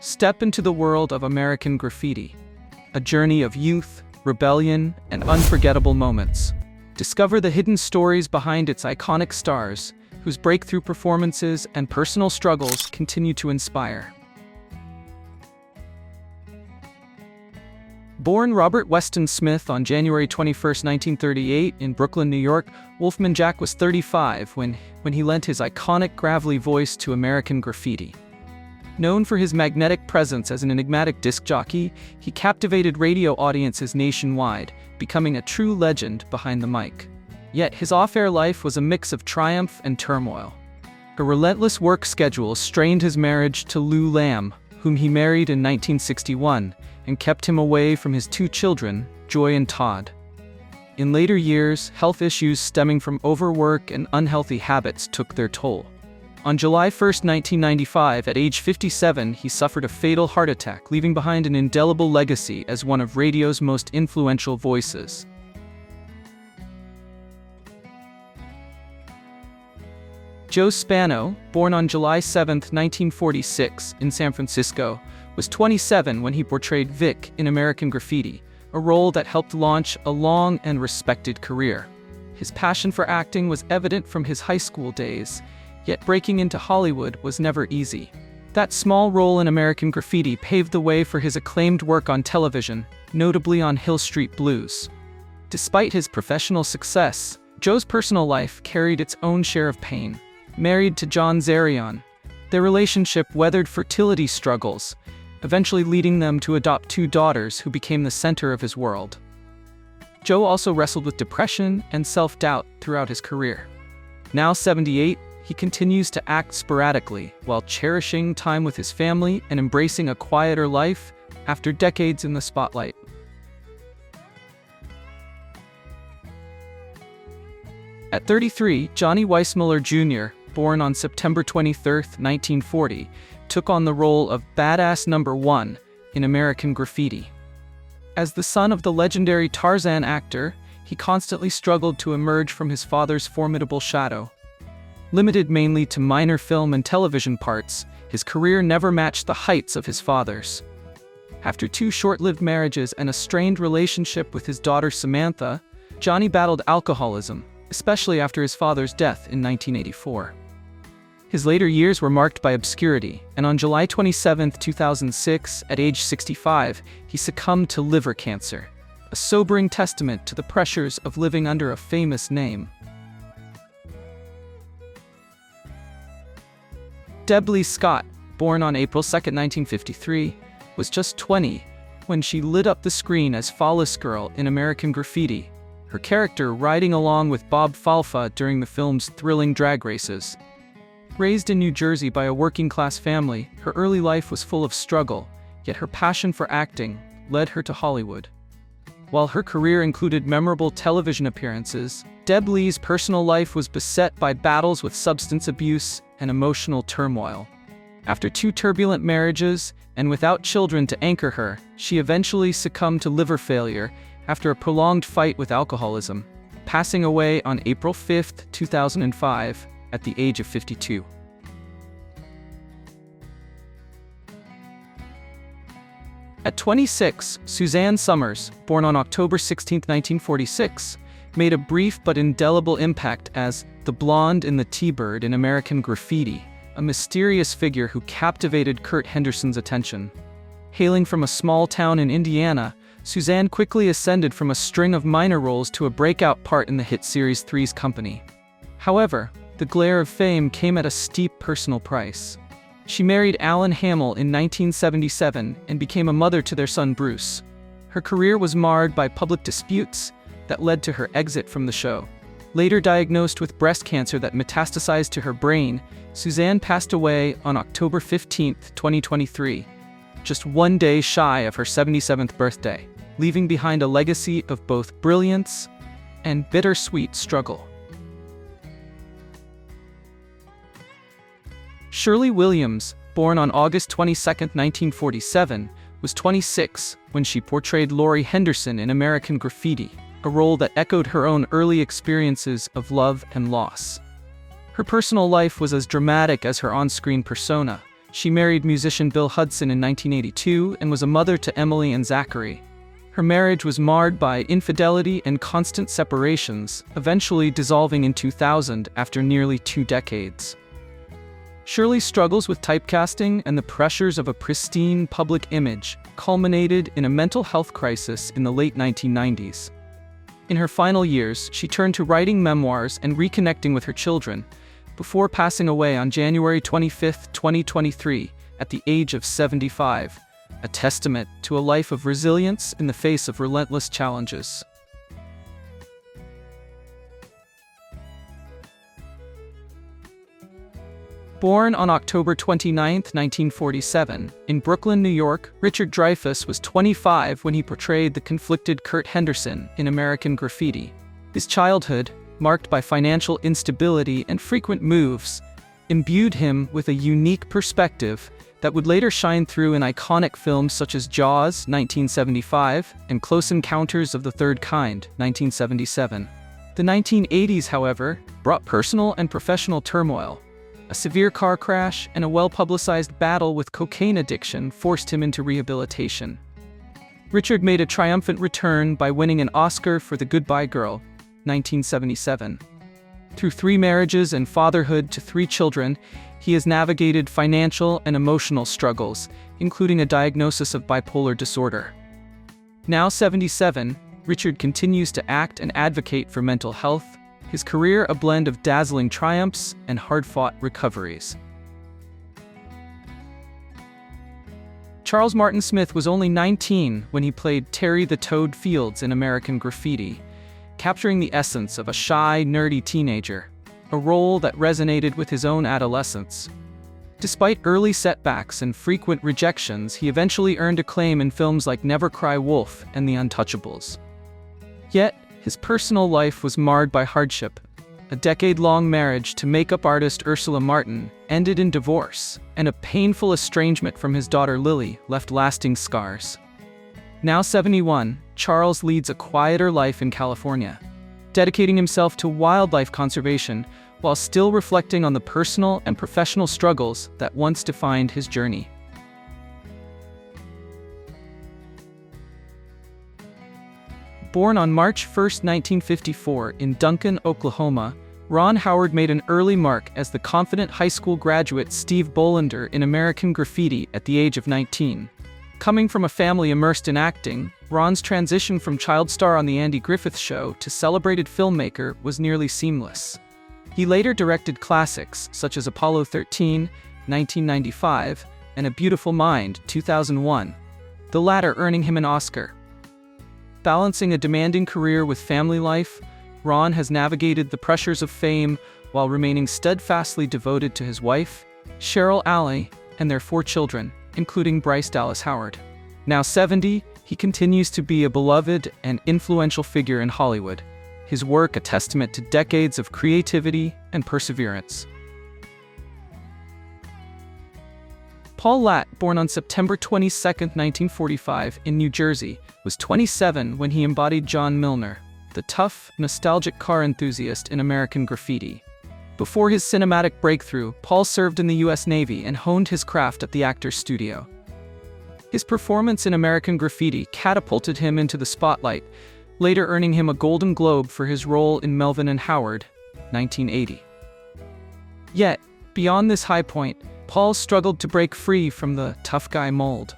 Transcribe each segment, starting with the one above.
Step into the world of American Graffiti, a journey of youth, rebellion, and unforgettable moments. Discover the hidden stories behind its iconic stars, whose breakthrough performances and personal struggles continue to inspire. Born Robert Weston Smith on January 21, 1938, in Brooklyn, New York, Wolfman Jack was 35 when he lent his iconic gravelly voice to American Graffiti. Known for his magnetic presence as an enigmatic disc jockey, he captivated radio audiences nationwide, becoming a true legend behind the mic. Yet his off-air life was a mix of triumph and turmoil. A relentless work schedule strained his marriage to Lou Lamb, whom he married in 1961, and kept him away from his two children, Joy and Todd. In later years, health issues stemming from overwork and unhealthy habits took their toll. On July 1, 1995, at age 57, he suffered a fatal heart attack, leaving behind an indelible legacy as one of radio's most influential voices. Joe Spano, born on July 7, 1946, in San Francisco, was 27 when he portrayed Vic in American Graffiti, a role that helped launch a long and respected career. His passion for acting was evident from his high school days, yet breaking into Hollywood was never easy. That small role in American Graffiti paved the way for his acclaimed work on television, notably on Hill Street Blues. Despite his professional success, Joe's personal life carried its own share of pain. Married to John Zarion, their relationship weathered fertility struggles, eventually leading them to adopt two daughters who became the center of his world. Joe also wrestled with depression and self-doubt throughout his career. Now 78, he continues to act sporadically while cherishing time with his family and embracing a quieter life after decades in the spotlight. At 33, Johnny Weissmuller Jr., born on September 23, 1940, took on the role of Badass Number 1 in American Graffiti. As the son of the legendary Tarzan actor, he constantly struggled to emerge from his father's formidable shadow. Limited mainly to minor film and television parts, his career never matched the heights of his father's. After two short-lived marriages and a strained relationship with his daughter Samantha, Johnny battled alcoholism, especially after his father's death in 1984. His later years were marked by obscurity, and on July 27, 2006, at age 65, he succumbed to liver cancer, a sobering testament to the pressures of living under a famous name. Deb Lee Scott, born on April 2, 1953, was just 20 when she lit up the screen as Flawless Girl in American Graffiti, her character riding along with Bob Falfa during the film's thrilling drag races. Raised in New Jersey by a working-class family, her early life was full of struggle, yet her passion for acting led her to Hollywood. While her career included memorable television appearances, Deb Lee's personal life was beset by battles with substance abuse and emotional turmoil. After two turbulent marriages, and without children to anchor her, she eventually succumbed to liver failure after a prolonged fight with alcoholism, passing away on April 5, 2005, at the age of 52. At 26, Suzanne Summers, born on October 16, 1946, made a brief but indelible impact as the blonde in the T-Bird in American Graffiti, a mysterious figure who captivated Kurt Henderson's attention. Hailing from a small town in Indiana, Suzanne quickly ascended from a string of minor roles to a breakout part in the hit series Three's Company. However, the glare of fame came at a steep personal price. She married Alan Hamill in 1977 and became a mother to their son Bruce. Her career was marred by public disputes that led to her exit from the show. Later diagnosed with breast cancer that metastasized to her brain, Suzanne passed away on October 15, 2023, just one day shy of her 77th birthday, leaving behind a legacy of both brilliance and bittersweet struggle. Shirley Williams, born on August 22, 1947, was 26 when she portrayed Laurie Henderson in American Graffiti, a role that echoed her own early experiences of love and loss. Her personal life was as dramatic as her on-screen persona, She married musician Bill Hudson in 1982 and was a mother to Emily and Zachary. Her marriage was marred by infidelity and constant separations, eventually dissolving in 2000 after nearly 2 decades. Shirley's struggles with typecasting and the pressures of a pristine public image culminated in a mental health crisis in the late 1990s. In her final years, she turned to writing memoirs and reconnecting with her children, before passing away on January 25, 2023, at the age of 75, a testament to a life of resilience in the face of relentless challenges. Born on October 29, 1947, in Brooklyn, New York, Richard Dreyfuss was 25 when he portrayed the conflicted Kurt Henderson in American Graffiti. His childhood, marked by financial instability and frequent moves, imbued him with a unique perspective that would later shine through in iconic films such as Jaws, 1975, and Close Encounters of the Third Kind, 1977. The 1980s, however, brought personal and professional turmoil. A severe car crash and a well-publicized battle with cocaine addiction forced him into rehabilitation. Richard made a triumphant return by winning an Oscar for The Goodbye Girl, 1977. Through 3 marriages and fatherhood to 3 children, he has navigated financial and emotional struggles, including a diagnosis of bipolar disorder. Now 77, Richard continues to act and advocate for mental health, his career a blend of dazzling triumphs and hard-fought recoveries. Charles Martin Smith was only 19 when he played Terry the Toad Fields in American Graffiti, capturing the essence of a shy, nerdy teenager, a role that resonated with his own adolescence. Despite early setbacks and frequent rejections, he eventually earned acclaim in films like Never Cry Wolf and The Untouchables. Yet, his personal life was marred by hardship. A decade-long marriage to makeup artist Ursula Martin ended in divorce, and a painful estrangement from his daughter Lily left lasting scars. Now 71, Charles leads a quieter life in California, dedicating himself to wildlife conservation while still reflecting on the personal and professional struggles that once defined his journey. Born on March 1, 1954, in Duncan, Oklahoma, Ron Howard made an early mark as the confident high school graduate Steve Bolander in American Graffiti at the age of 19. Coming from a family immersed in acting, Ron's transition from child star on The Andy Griffith Show to celebrated filmmaker was nearly seamless. He later directed classics such as Apollo 13, 1995, and A Beautiful Mind, 2001, the latter earning him an Oscar. Balancing a demanding career with family life, Ron has navigated the pressures of fame while remaining steadfastly devoted to his wife, Cheryl Alley, and their 4 children, including Bryce Dallas Howard. Now 70, he continues to be a beloved and influential figure in Hollywood, his work a testament to decades of creativity and perseverance. Paul Latt, born on September 22, 1945, in New Jersey, was 27 when he embodied John Milner, the tough, nostalgic car enthusiast in American Graffiti. Before his cinematic breakthrough, Paul served in the U.S. Navy and honed his craft at the Actors Studio. His performance in American Graffiti catapulted him into the spotlight, later earning him a Golden Globe for his role in Melvin and Howard, 1980. Yet, beyond this high point, Paul struggled to break free from the tough guy mold.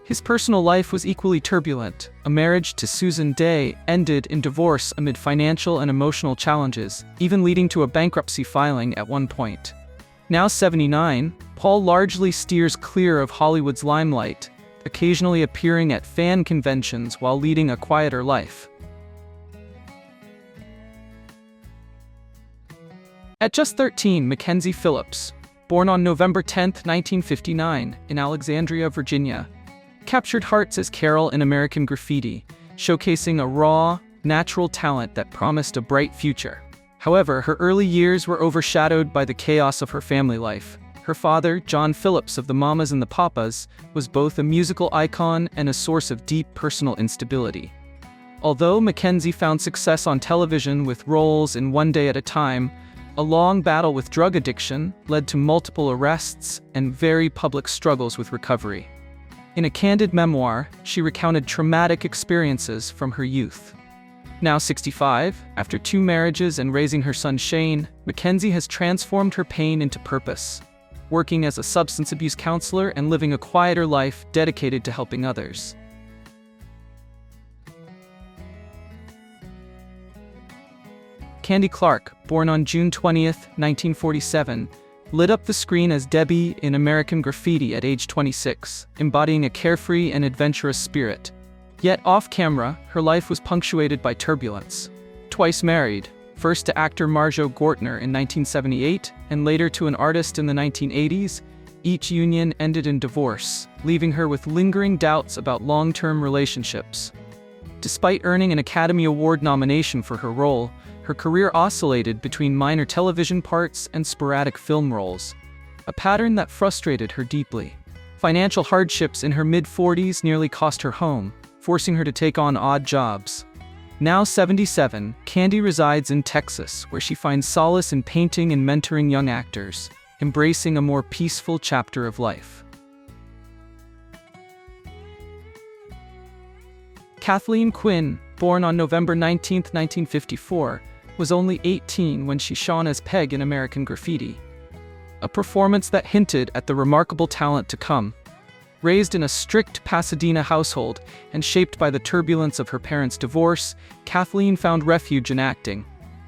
His personal life was equally turbulent. A marriage to Susan Day ended in divorce amid financial and emotional challenges, even leading to a bankruptcy filing at one point. Now 79, Paul largely steers clear of Hollywood's limelight, occasionally appearing at fan conventions while leading a quieter life. At just 13, Mackenzie Phillips, born on November 10, 1959, in Alexandria, Virginia, captured hearts as Carol in American Graffiti, showcasing a raw, natural talent that promised a bright future. However, her early years were overshadowed by the chaos of her family life. Her father, John Phillips of the Mamas and the Papas, was both a musical icon and a source of deep personal instability. Although Mackenzie found success on television with roles in One Day at a Time, A long battle with drug addiction led to multiple arrests and very public struggles with recovery. In a candid memoir, she recounted traumatic experiences from her youth. Now 65, after 2 marriages and raising her son Shane, Mackenzie has transformed her pain into purpose, working as a substance abuse counselor and living a quieter life dedicated to helping others. Candy Clark, born on June 20, 1947, lit up the screen as Debbie in American Graffiti at age 26, embodying a carefree and adventurous spirit. Yet off-camera, her life was punctuated by turbulence. Twice married, first to actor Marjo Gortner in 1978 and later to an artist in the 1980s, each union ended in divorce, leaving her with lingering doubts about long-term relationships. Despite earning an Academy Award nomination for her role, her career oscillated between minor television parts and sporadic film roles, a pattern that frustrated her deeply. Financial hardships in her mid-40s nearly cost her home, forcing her to take on odd jobs. Now 77, Candy resides in Texas, where she finds solace in painting and mentoring young actors, embracing a more peaceful chapter of life. Kathleen Quinn, born on November 19, 1954, was only 18 when she shone as Peg in American Graffiti, a performance that hinted at the remarkable talent to come. Raised in a strict Pasadena household and shaped by the turbulence of her parents' divorce, Kathleen found refuge in acting.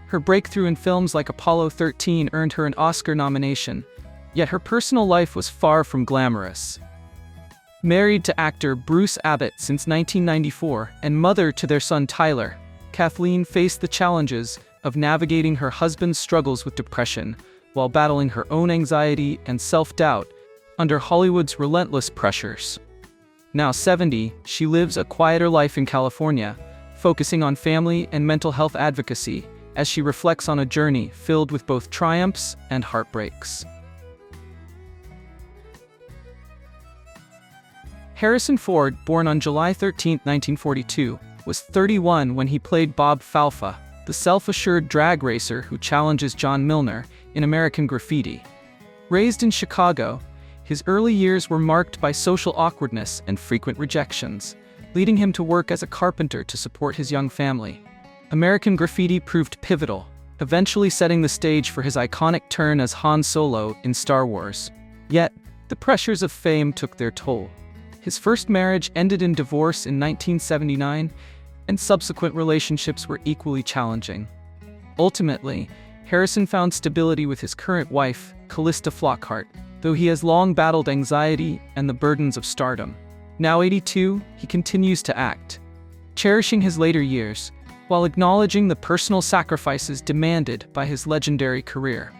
Her breakthrough in films like Apollo 13 earned her an Oscar nomination, yet her personal life was far from glamorous. Married to actor Bruce Abbott since 1994 and mother to their son Tyler, Kathleen faced the challenges of navigating her husband's struggles with depression while battling her own anxiety and self-doubt under Hollywood's relentless pressures. Now 70, she lives a quieter life in California, focusing on family and mental health advocacy as she reflects on a journey filled with both triumphs and heartbreaks. Harrison Ford, born on July 13, 1942, was 31 when he played Bob Falfa, the self-assured drag racer who challenges John Milner in American Graffiti. Raised in Chicago, his early years were marked by social awkwardness and frequent rejections, leading him to work as a carpenter to support his young family. American Graffiti proved pivotal, eventually setting the stage for his iconic turn as Han Solo in Star Wars. Yet, the pressures of fame took their toll. His first marriage ended in divorce in 1979, and subsequent relationships were equally challenging. Ultimately, Harrison found stability with his current wife, Callista Flockhart, though he has long battled anxiety and the burdens of stardom. Now 82, he continues to act, cherishing his later years, while acknowledging the personal sacrifices demanded by his legendary career.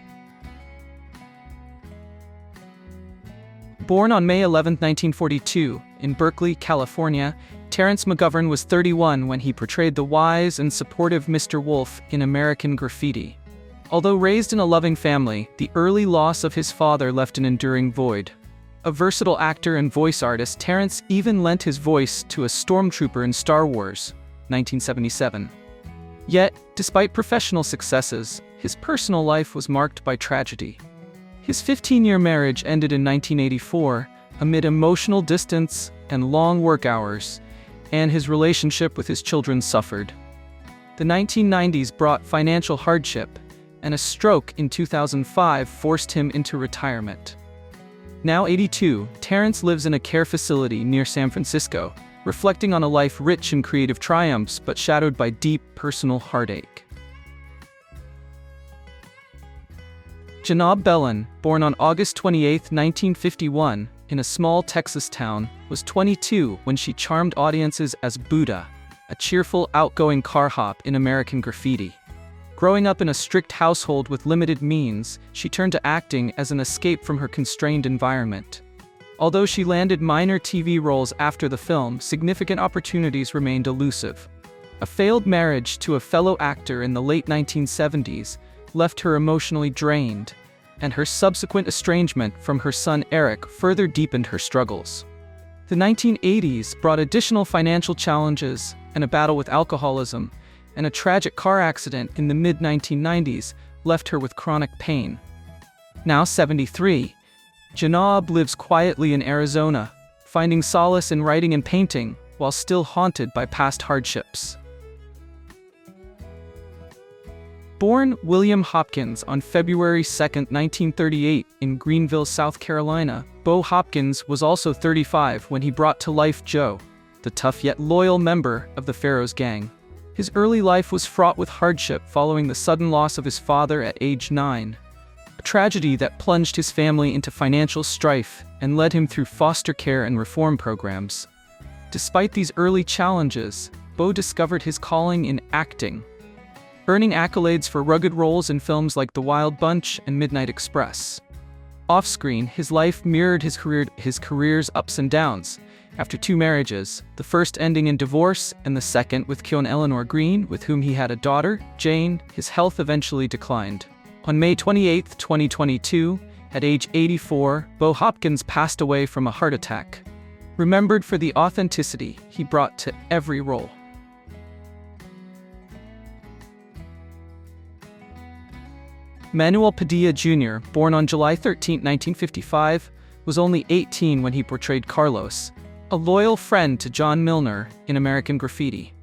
Born on May 11, 1942, in Berkeley, California, Terrence McGovern was 31 when he portrayed the wise and supportive Mr. Wolf in American Graffiti. Although raised in a loving family, the early loss of his father left an enduring void. A versatile actor and voice artist, Terrence even lent his voice to a stormtrooper in Star Wars, 1977. Yet, despite professional successes, his personal life was marked by tragedy. His 15-year marriage ended in 1984 amid emotional distance and long work hours, and his relationship with his children suffered. The 1990s brought financial hardship, and a stroke in 2005 forced him into retirement. Now 82, Terrence lives in a care facility near San Francisco, reflecting on a life rich in creative triumphs but shadowed by deep personal heartache. Janab Bellin, born on August 28, 1951, in a small Texas town, was 22 when she charmed audiences as Buddha, a cheerful, outgoing car hop in American Graffiti. Growing up in a strict household with limited means, she turned to acting as an escape from her constrained environment. Although she landed minor TV roles after the film, significant opportunities remained elusive. A failed marriage to a fellow actor in the late 1970s left her emotionally drained, and her subsequent estrangement from her son Eric further deepened her struggles. The 1980s brought additional financial challenges and a battle with alcoholism, and a tragic car accident in the mid-1990s left her with chronic pain. Now 73, Janab lives quietly in Arizona, finding solace in writing and painting while still haunted by past hardships. Born William Hopkins on February 2, 1938, in Greenville, South Carolina, Bo Hopkins was also 35 when he brought to life Joe, the tough yet loyal member of the Pharaoh's gang. His early life was fraught with hardship following the sudden loss of his father at age 9, a tragedy that plunged his family into financial strife and led him through foster care and reform programs. Despite these early challenges, Bo discovered his calling in acting, earning accolades for rugged roles in films like The Wild Bunch and Midnight Express. Off-screen, his life mirrored his career's ups and downs. After 2 marriages, the first ending in divorce and the second with Keon Eleanor Green, with whom he had a daughter, Jane, his health eventually declined. On May 28, 2022, at age 84, Bo Hopkins passed away from a heart attack, remembered for the authenticity he brought to every role. Manuel Padilla Jr., born on July 13, 1955, was only 18 when he portrayed Carlos, a loyal friend to John Milner in American Graffiti.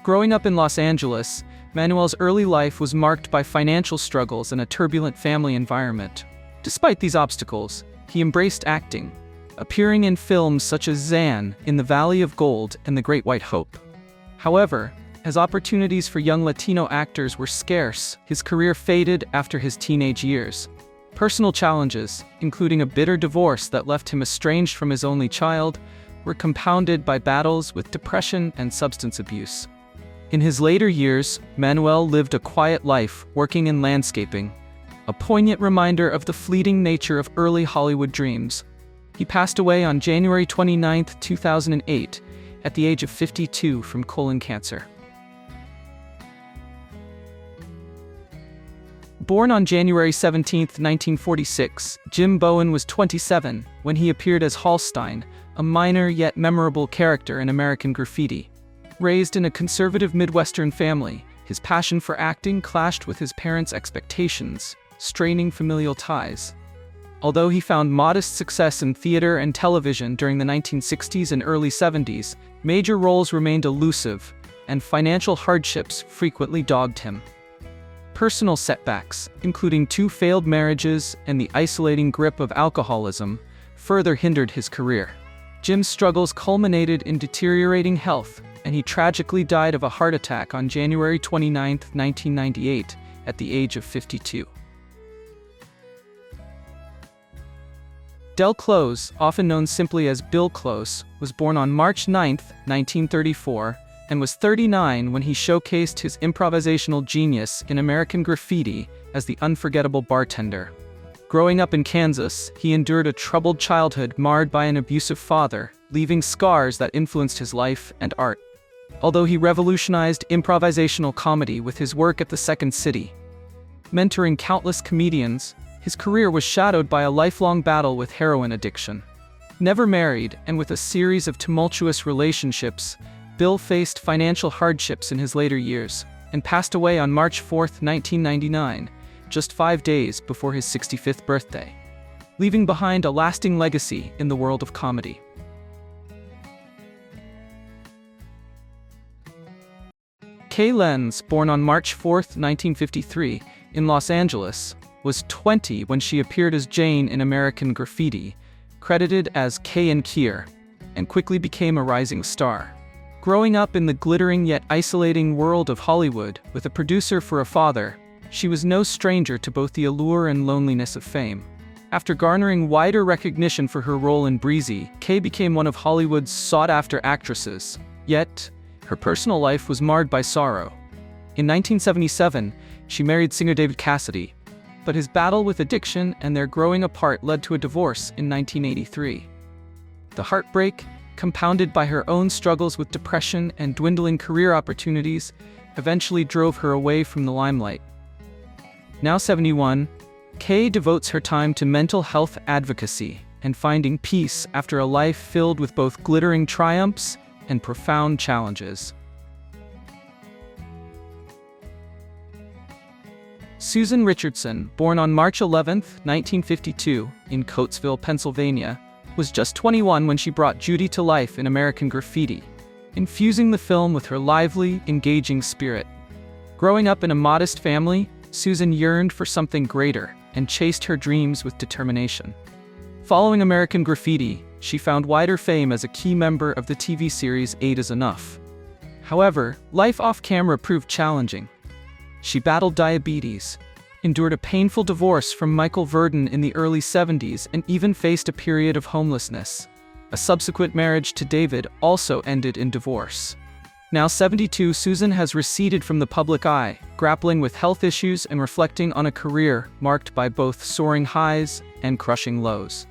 Growing up in Los Angeles, Manuel's early life was marked by financial struggles and a turbulent family environment. Despite these obstacles, he embraced acting, appearing in films such as Zan, In the Valley of Gold, and The Great White Hope. However, as opportunities for young Latino actors were scarce, his career faded after his teenage years. Personal challenges, including a bitter divorce that left him estranged from his only child, were compounded by battles with depression and substance abuse. In his later years, Manuel lived a quiet life working in landscaping, a poignant reminder of the fleeting nature of early Hollywood dreams. He passed away on January 29, 2008, at the age of 52 from colon cancer. Born on January 17, 1946, Jim Bowen was 27 when he appeared as Hallstein, a minor yet memorable character in American Graffiti. Raised in a conservative Midwestern family, his passion for acting clashed with his parents' expectations, straining familial ties. Although he found modest success in theater and television during the 1960s and early 70s, major roles remained elusive, and financial hardships frequently dogged him. Personal setbacks, including 2 failed marriages and the isolating grip of alcoholism, further hindered his career. Jim's struggles culminated in deteriorating health, and he tragically died of a heart attack on January 29, 1998, at the age of 52. Del Close, often known simply as Bill Close, was born on March 9, 1934, and was 39 when he showcased his improvisational genius in American Graffiti as the unforgettable bartender. Growing up in Kansas, he endured a troubled childhood marred by an abusive father, leaving scars that influenced his life and art. Although he revolutionized improvisational comedy with his work at the Second City, mentoring countless comedians, his career was shadowed by a lifelong battle with heroin addiction. Never married and with a series of tumultuous relationships, Bill faced financial hardships in his later years and passed away on March 4, 1999, just 5 days before his 65th birthday, leaving behind a lasting legacy in the world of comedy. Kay Lenz, born on March 4, 1953, in Los Angeles, was 20 when she appeared as Jane in American Graffiti, credited as Kay and Keir, and quickly became a rising star. Growing up in the glittering yet isolating world of Hollywood with a producer for a father, she was no stranger to both the allure and loneliness of fame. After garnering wider recognition for her role in Breezy, Kay became one of Hollywood's sought-after actresses. Yet, her personal life was marred by sorrow. In 1977, she married singer David Cassidy, but his battle with addiction and their growing apart led to a divorce in 1983. The heartbreak, compounded by her own struggles with depression and dwindling career opportunities, eventually drove her away from the limelight. Now 71, Kay devotes her time to mental health advocacy and finding peace after a life filled with both glittering triumphs and profound challenges. Susan Richardson, born on March 11, 1952, in Coatesville, Pennsylvania, was just 21 when she brought Judy to life in American Graffiti, infusing the film with her lively, engaging spirit. Growing up in a modest family, Susan yearned for something greater and chased her dreams with determination. Following American Graffiti, she found wider fame as a key member of the TV series 8 is Enough. However, life off-camera proved challenging. She battled diabetes, endured a painful divorce from Michael Verdon in the early 70s, and even faced a period of homelessness. A subsequent marriage to David also ended in divorce. Now 72, Susan has receded from the public eye, grappling with health issues and reflecting on a career marked by both soaring highs and crushing lows.